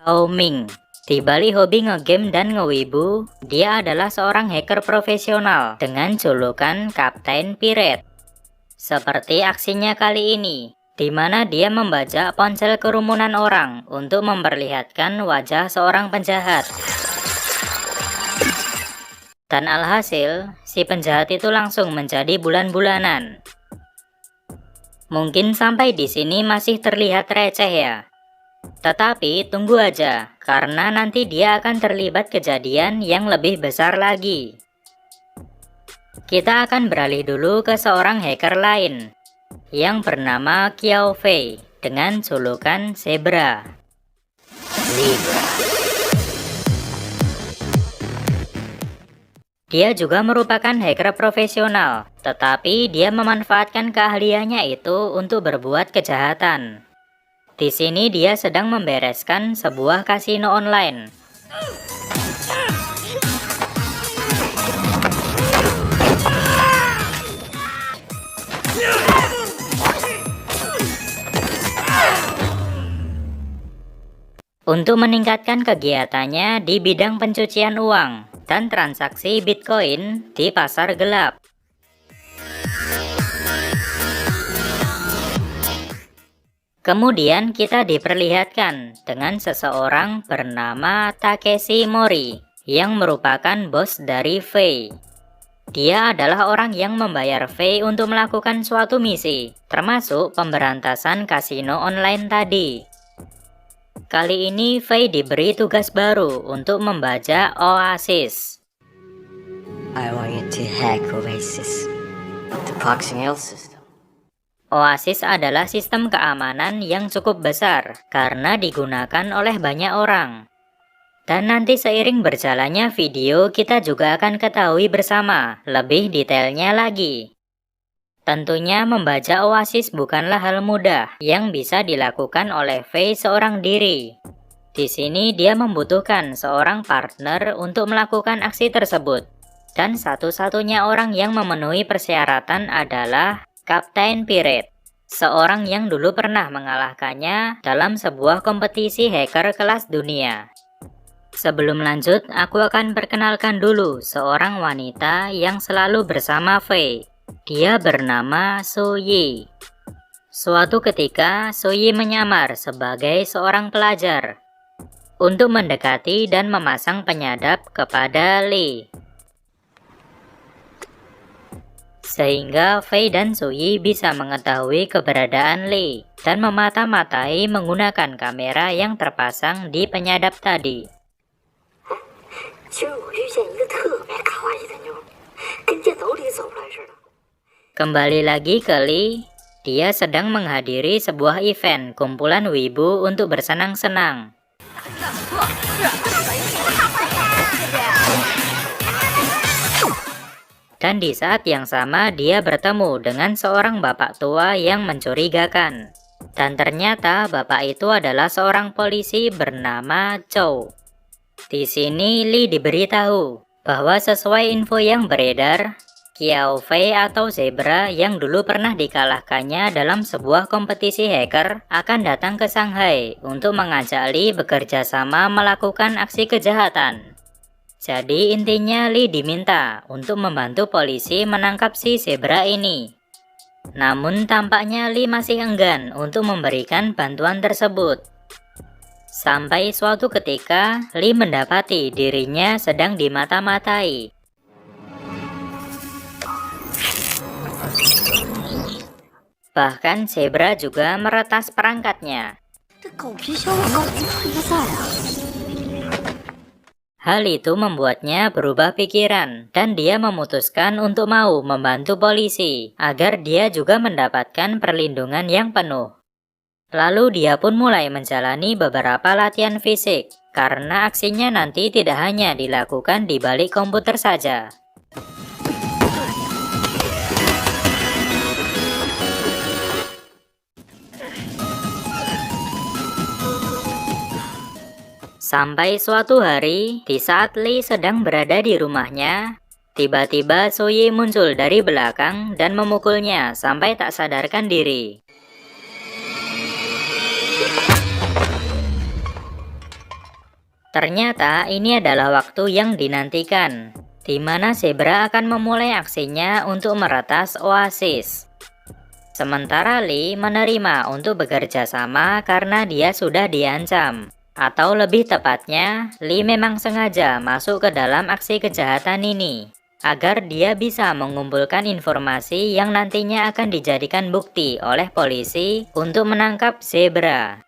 Ming. Di balik hobi ngegame dan ngewibu, dia adalah seorang hacker profesional dengan julukan Kapten Pirate. Seperti aksinya kali ini, di mana dia membajak ponsel kerumunan orang untuk memperlihatkan wajah seorang penjahat. Dan alhasil, si penjahat itu langsung menjadi bulan-bulanan. Mungkin sampai di sini masih terlihat receh ya. Tetapi tunggu aja, karena nanti dia akan terlibat kejadian yang lebih besar lagi. Kita akan beralih dulu ke seorang hacker lain, yang bernama Qiao Fei, dengan julukan Zebra. Dia juga merupakan hacker profesional, tetapi dia memanfaatkan keahliannya itu untuk berbuat kejahatan. Di sini dia sedang membereskan sebuah kasino online. Untuk meningkatkan kegiatannya di bidang pencucian uang dan transaksi Bitcoin di pasar gelap. Kemudian kita diperlihatkan dengan seseorang bernama Takeshi Mori yang merupakan bos dari Fei. Dia adalah orang yang membayar Fei untuk melakukan suatu misi, termasuk pemberantasan kasino online tadi. Kali ini Fei diberi tugas baru untuk membajak Oasis. I want you to hack Oasis, the proxy system. Oasis adalah sistem keamanan yang cukup besar karena digunakan oleh banyak orang. Dan nanti seiring berjalannya video kita juga akan ketahui bersama lebih detailnya lagi. Tentunya membajak Oasis bukanlah hal mudah yang bisa dilakukan oleh Fei seorang diri. Di sini dia membutuhkan seorang partner untuk melakukan aksi tersebut. Dan satu-satunya orang yang memenuhi persyaratan adalah Kapten Pirate, seorang yang dulu pernah mengalahkannya dalam sebuah kompetisi hacker kelas dunia. Sebelum lanjut, aku akan perkenalkan dulu seorang wanita yang selalu bersama Fei. Dia bernama Soyi. Suatu ketika, Soyi menyamar sebagai seorang pelajar untuk mendekati dan memasang penyadap kepada Lee. Sehingga Fei dan Soyi bisa mengetahui keberadaan Lee dan memata-matai menggunakan kamera yang terpasang di penyadap tadi. Kembali lagi ke Lee, dia sedang menghadiri sebuah event kumpulan wibu untuk bersenang-senang. Dan di saat yang sama dia bertemu dengan seorang bapak tua yang mencurigakan. Dan ternyata bapak itu adalah seorang polisi bernama Chow. Di sini Lee diberitahu bahwa sesuai info yang beredar, Qiao Fei atau Zebra yang dulu pernah dikalahkannya dalam sebuah kompetisi hacker akan datang ke Shanghai untuk mengajak Lee bekerja sama melakukan aksi kejahatan. Jadi intinya Lee diminta untuk membantu polisi menangkap si Zebra ini. Namun tampaknya Lee masih enggan untuk memberikan bantuan tersebut. Sampai suatu ketika Lee mendapati dirinya sedang dimata-matai. Bahkan Zebra juga meretas perangkatnya. Hal itu membuatnya berubah pikiran dan dia memutuskan untuk mau membantu polisi agar dia juga mendapatkan perlindungan yang penuh. Lalu dia pun mulai menjalani beberapa latihan fisik karena aksinya nanti tidak hanya dilakukan di balik komputer saja. Sampai suatu hari, di saat Lee sedang berada di rumahnya, tiba-tiba Soyi muncul dari belakang dan memukulnya sampai tak sadarkan diri. Ternyata ini adalah waktu yang dinantikan, di mana zebra akan memulai aksinya untuk meretas oasis. Sementara Lee menerima untuk bekerja sama karena dia sudah diancam. Atau lebih tepatnya, Lee memang sengaja masuk ke dalam aksi kejahatan ini, agar dia bisa mengumpulkan informasi yang nantinya akan dijadikan bukti oleh polisi untuk menangkap zebra.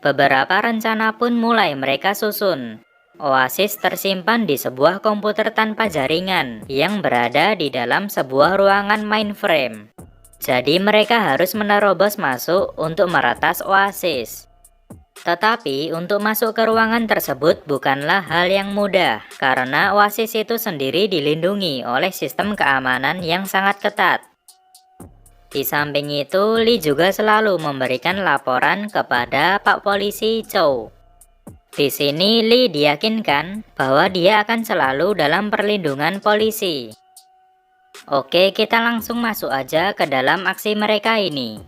Beberapa rencana pun mulai mereka susun. Oasis tersimpan di sebuah komputer tanpa jaringan yang berada di dalam sebuah ruangan mainframe. Jadi mereka harus menerobos masuk untuk meretas oasis. Tetapi untuk masuk ke ruangan tersebut bukanlah hal yang mudah, karena oasis itu sendiri dilindungi oleh sistem keamanan yang sangat ketat. Di samping itu, Lee juga selalu memberikan laporan kepada Pak Polisi Chow. Di sini Lee diyakinkan bahwa dia akan selalu dalam perlindungan polisi. Oke, kita langsung masuk aja ke dalam aksi mereka ini.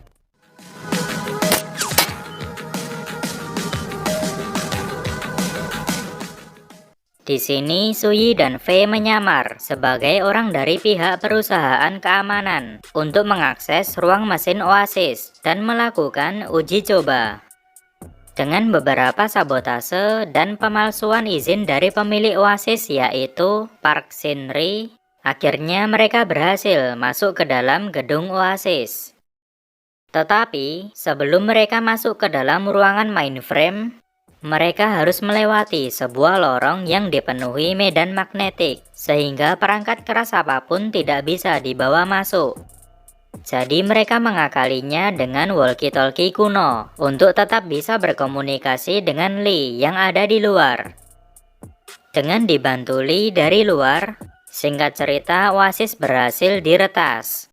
Di sini, Suyi dan Fei menyamar sebagai orang dari pihak perusahaan keamanan untuk mengakses ruang mesin oasis dan melakukan uji coba. Dengan beberapa sabotase dan pemalsuan izin dari pemilik oasis yaitu Park Shin-ri, akhirnya mereka berhasil masuk ke dalam gedung oasis. Tetapi, sebelum mereka masuk ke dalam ruangan mainframe, mereka harus melewati sebuah lorong yang dipenuhi medan magnetik, sehingga perangkat keras apapun tidak bisa dibawa masuk. Jadi mereka mengakalinya dengan walkie-talkie kuno, untuk tetap bisa berkomunikasi dengan Lee yang ada di luar. Dengan dibantu Lee dari luar, singkat cerita oasis berhasil diretas.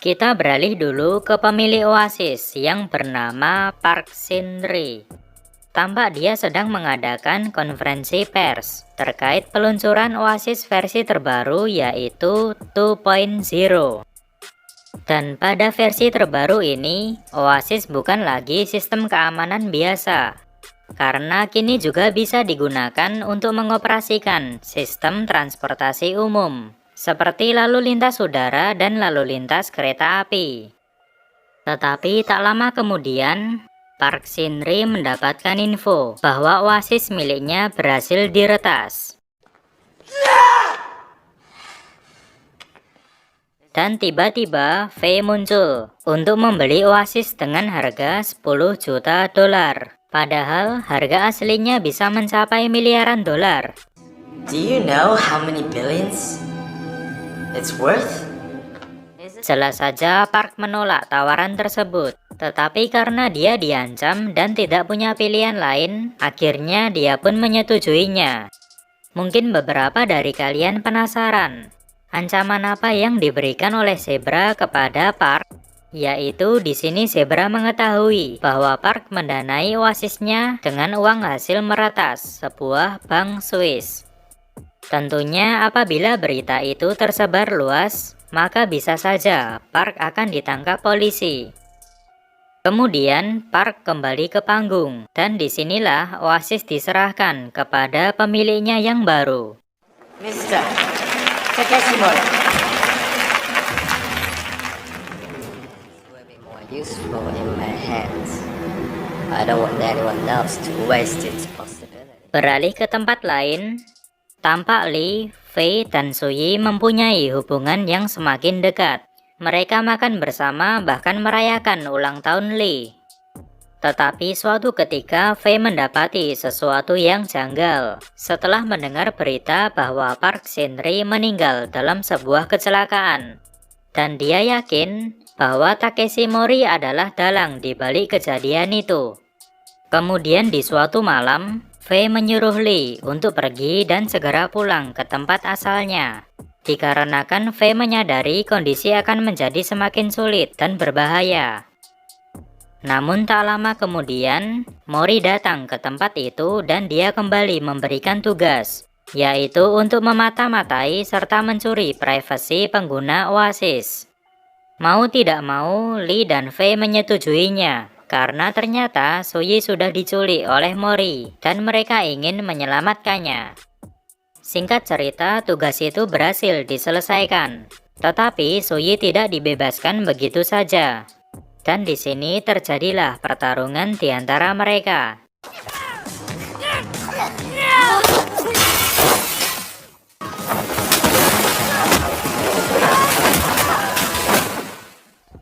Kita beralih dulu ke pemilik oasis yang bernama Park Shin-ri. Tampak dia sedang mengadakan konferensi pers terkait peluncuran oasis versi terbaru yaitu 2.0. Dan pada versi terbaru ini, oasis bukan lagi sistem keamanan biasa, karena kini juga bisa digunakan untuk mengoperasikan sistem transportasi umum, seperti lalu lintas udara dan lalu lintas kereta api. Tetapi tak lama kemudian, Park Shin-ri mendapatkan info bahwa oasis miliknya berhasil diretas. Dan tiba-tiba Fei muncul untuk membeli oasis dengan harga 10 juta dolar. Padahal harga aslinya bisa mencapai miliaran dolar. Do you know how many billions it's worth? Jelas saja Park menolak tawaran tersebut. Tetapi karena dia diancam dan tidak punya pilihan lain, akhirnya dia pun menyetujuinya. Mungkin beberapa dari kalian penasaran, ancaman apa yang diberikan oleh zebra kepada Park? Yaitu di sini zebra mengetahui bahwa Park mendanai oasisnya dengan uang hasil meretas sebuah bank Swiss. Tentunya apabila berita itu tersebar luas, maka bisa saja Park akan ditangkap polisi. Kemudian Park kembali ke panggung dan disinilah oasis diserahkan kepada pemiliknya yang baru. Mr. Takeshimura. Will be more useful in my hands. I don't want anyone else to waste its possibility. Beralih ke tempat lain, tampak Lee, Fei, dan Suyi mempunyai hubungan yang semakin dekat. Mereka makan bersama bahkan merayakan ulang tahun Lee. Tetapi suatu ketika Fei mendapati sesuatu yang janggal setelah mendengar berita bahwa Park Shin-ri meninggal dalam sebuah kecelakaan. Dan dia yakin bahwa Takeshi Mori adalah dalang di balik kejadian itu. Kemudian di suatu malam, Fei menyuruh Lee untuk pergi dan segera pulang ke tempat asalnya. Dikarenakan Fei menyadari kondisi akan menjadi semakin sulit dan berbahaya. Namun tak lama kemudian, Mori datang ke tempat itu dan dia kembali memberikan tugas, yaitu untuk memata-matai serta mencuri privasi pengguna oasis. Mau tidak mau, Lee dan Fei menyetujuinya, karena ternyata Soyi sudah diculik oleh Mori, dan mereka ingin menyelamatkannya. Singkat cerita, tugas itu berhasil diselesaikan, tetapi Soyi tidak dibebaskan begitu saja. Dan di sini terjadilah pertarungan di antara mereka.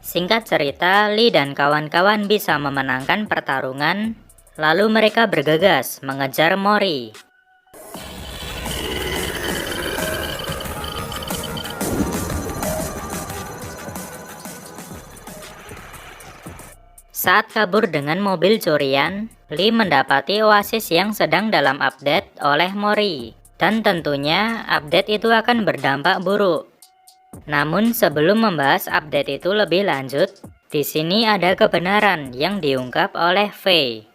Singkat cerita, Lee dan kawan-kawan bisa memenangkan pertarungan, lalu mereka bergegas mengejar Mori. Saat kabur dengan mobil curian, Lee mendapati oasis yang sedang dalam update oleh Mori, dan tentunya update itu akan berdampak buruk. Namun sebelum membahas update itu lebih lanjut, di sini ada kebenaran yang diungkap oleh Fei.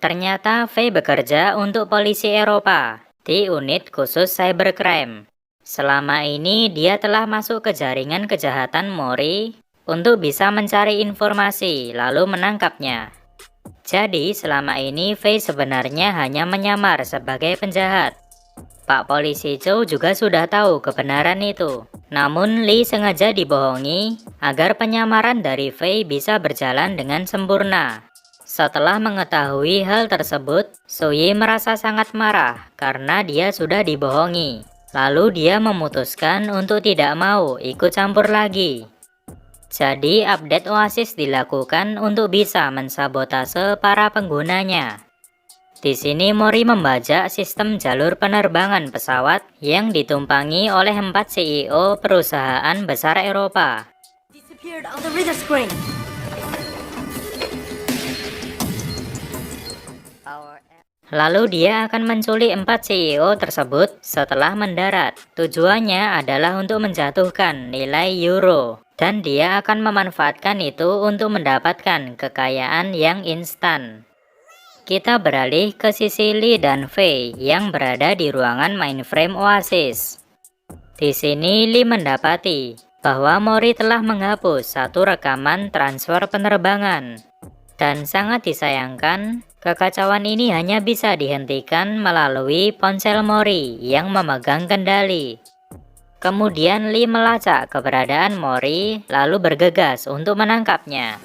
Ternyata Fei bekerja untuk polisi Eropa di unit khusus cybercrime. Selama ini dia telah masuk ke jaringan kejahatan Mori untuk bisa mencari informasi lalu menangkapnya. Jadi selama ini Fei sebenarnya hanya menyamar sebagai penjahat. Pak Polisi Chow juga sudah tahu kebenaran itu. Namun Lee sengaja dibohongi agar penyamaran dari Fei bisa berjalan dengan sempurna. Setelah mengetahui hal tersebut, Soyi merasa sangat marah karena dia sudah dibohongi. Lalu dia memutuskan untuk tidak mau ikut campur lagi. Jadi update Oasis dilakukan untuk bisa mensabotase para penggunanya. Di sini Mori membajak sistem jalur penerbangan pesawat yang ditumpangi oleh 4 CEO perusahaan besar Eropa. Lalu dia akan menculik 4 CEO tersebut setelah mendarat. Tujuannya adalah untuk menjatuhkan nilai euro, dan dia akan memanfaatkan itu untuk mendapatkan kekayaan yang instan. Kita beralih ke sisi Lee dan Fei yang berada di ruangan mainframe Oasis. Di sini Lee mendapati bahwa Mori telah menghapus satu rekaman transfer penerbangan. Dan sangat disayangkan, kekacauan ini hanya bisa dihentikan melalui ponsel Mori yang memegang kendali. Kemudian Lee melacak keberadaan Mori lalu bergegas untuk menangkapnya.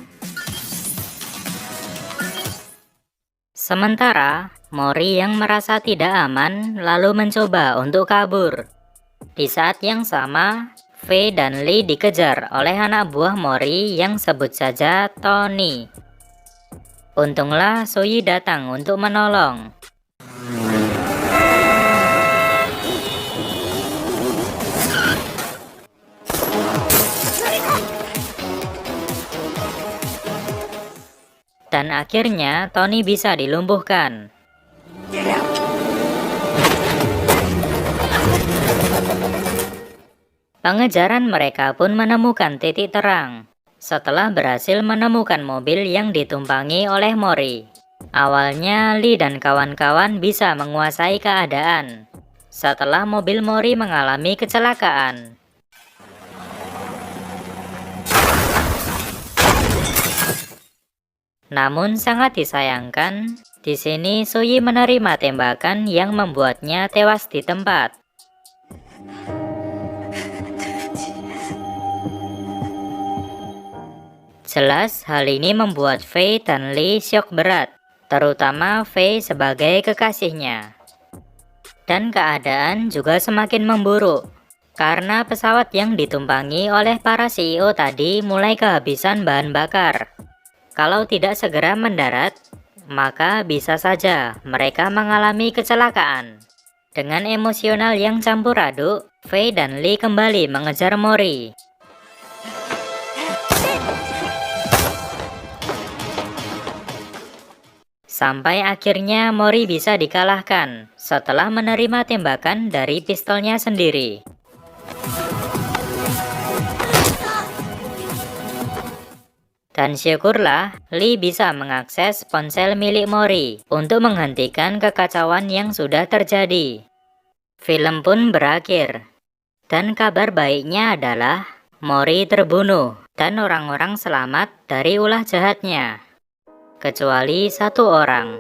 Sementara, Mori yang merasa tidak aman lalu mencoba untuk kabur. Di saat yang sama, Fei dan Lee dikejar oleh anak buah Mori yang sebut saja Tony. Untunglah Soyi datang untuk menolong. Dan akhirnya Tony bisa dilumpuhkan. Pengejaran mereka pun menemukan titik terang setelah berhasil menemukan mobil yang ditumpangi oleh Mori. Awalnya Lee dan kawan-kawan bisa menguasai keadaan setelah mobil Mori mengalami kecelakaan. Namun sangat disayangkan, di sini Soyi menerima tembakan yang membuatnya tewas di tempat. Jelas hal ini membuat Fei dan Lee syok berat, terutama Fei sebagai kekasihnya. Dan keadaan juga semakin memburuk, karena pesawat yang ditumpangi oleh para CEO tadi mulai kehabisan bahan bakar. Kalau tidak segera mendarat, maka bisa saja mereka mengalami kecelakaan. Dengan emosional yang campur aduk, Fei dan Lee kembali mengejar Mori. Sampai akhirnya Mori bisa dikalahkan setelah menerima tembakan dari pistolnya sendiri. Dan syukurlah, Lee bisa mengakses ponsel milik Mori untuk menghentikan kekacauan yang sudah terjadi. Film pun berakhir. Dan kabar baiknya adalah Mori terbunuh dan orang-orang selamat dari ulah jahatnya, kecuali satu orang.